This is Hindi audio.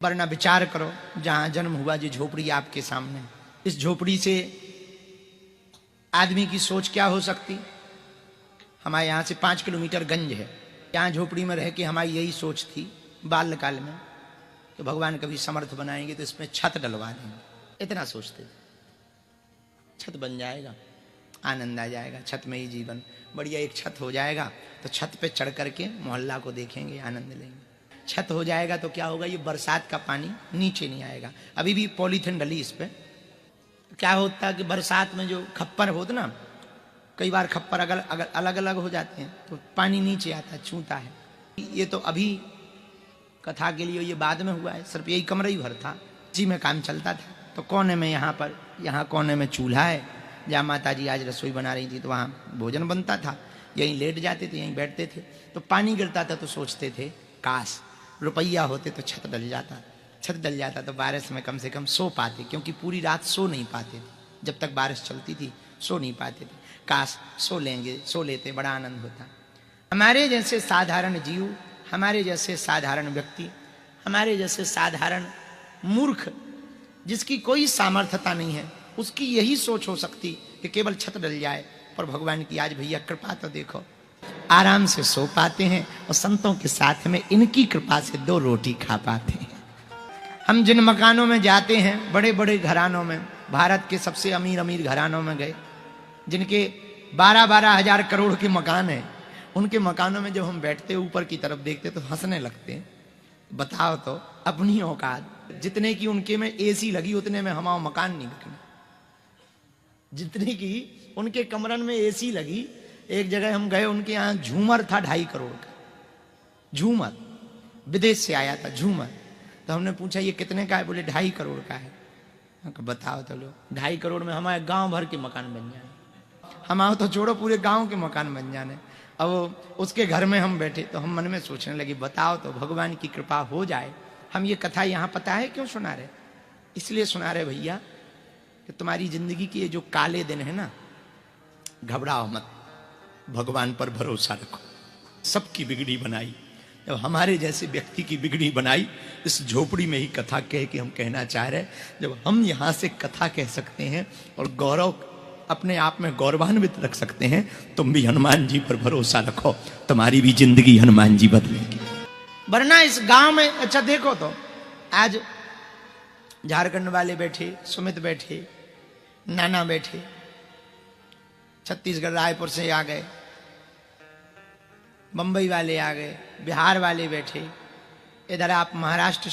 वरना विचार करो, जहां जन्म हुआ जो झोपड़ी आपके सामने, इस झोपड़ी से आदमी की सोच क्या हो सकती। हमारे यहाँ से 5 किलोमीटर गंज है, यहाँ झोपड़ी में रह के हमारी यही सोच थी बाल्यकाल में कि भगवान कभी समर्थ बनाएंगे तो इसमें छत डलवा देंगे, इतना सोचते थे। छत बन जाएगा, आनंद आ जाएगा, छत में ही जीवन बढ़िया। एक छत हो जाएगा तो छत पे चढ़ करके मोहल्ला को देखेंगे, आनंद लेंगे। छत हो जाएगा तो क्या होगा, ये बरसात का पानी नीचे नहीं आएगा। अभी भी पॉलीथिन डली इस पे, क्या होता है कि बरसात में जो खप्पर होते ना, कई बार खप्पर अलग अलग हो जाते हैं तो पानी नीचे आता है, छूता है। ये तो अभी कथा के लिए, ये बाद में हुआ है, सिर्फ यही कमरा ही भर था, इसी में काम चलता था। तो कोने में यहाँ कोने में चूल्हा है, जहाँ माता जी आज रसोई बना रही थी तो वहाँ भोजन बनता था। यहीं लेट जाते थे, यहीं बैठते थे। तो पानी गिरता था तो सोचते थे काश रुपया होते तो छत डल जाता। छत डल जाता तो बारिश में कम से कम सो पाते, क्योंकि पूरी रात सो नहीं पाते थे, जब तक बारिश चलती थी सो नहीं पाते थे। काश सो लेते, बड़ा आनंद होता। हमारे जैसे साधारण जीव, हमारे जैसे साधारण व्यक्ति, हमारे जैसे साधारण मूर्ख, जिसकी कोई सामर्थ्यता नहीं है, उसकी यही सोच हो सकती कि केवल छत डल जाए। पर भगवान की आज भैया कृपा तो देखो, आराम से सो पाते हैं और संतों के साथ में इनकी कृपा से 2 रोटी खा पाते हैं। हम जिन मकानों में जाते हैं, बड़े बड़े घरानों में, भारत के सबसे अमीर अमीर घरानों में गए, जिनके 12-12 हजार करोड़ के मकान हैं, उनके मकानों में जब हम बैठते ऊपर की तरफ देखते तो हंसने लगते हैं। बताओ तो अपनी औकात, जितने की उनके में एसी लगी उतने में हमारा मकान नहीं बिकने। जितने की उनके कमरन में एसी लगी, एक जगह हम गए, उनके यहाँ झूमर था 2.5 करोड़ का। झूमर विदेश से आया था झूमर। तो हमने पूछा ये कितने का है? बोले 2.5 करोड़ का है। बताओ तो लो, 2.5 करोड़ में हमारे गांव भर के मकान बन जाए। हमारे तो छोड़ो, पूरे गांव के मकान बन जाने। अब उसके घर में हम बैठे तो हम मन में सोचने लगे, बताओ तो भगवान की कृपा हो जाए। हम ये कथा यहाँ पता है क्यों सुना रहे? इसलिए सुना रहे भैया कि तुम्हारी जिंदगी के ये जो काले दिन है ना, घबराओ मत, भगवान पर भरोसा रखो। सबकी बिगड़ी बनाई, जब हमारे जैसे व्यक्ति की बिगड़ी बनाई, इस झोपड़ी में ही कथा कह के हम कहना चाह रहे। जब हम यहाँ से कथा कह सकते हैं और गौरव अपने आप में गौरवान्वित रख सकते हैं, तुम भी हनुमान जी पर भरोसा रखो, तुम्हारी भी जिंदगी हनुमान जी बदलेगी। वरना इस गांव में, अच्छा देखो तो आज झारखंड वाले बैठे, सुमित बैठे, नाना बैठे, छत्तीसगढ़ रायपुर से आ गए, बंबई वाले आ गए, बिहार वाले बैठे, इधर आप महाराष्ट्र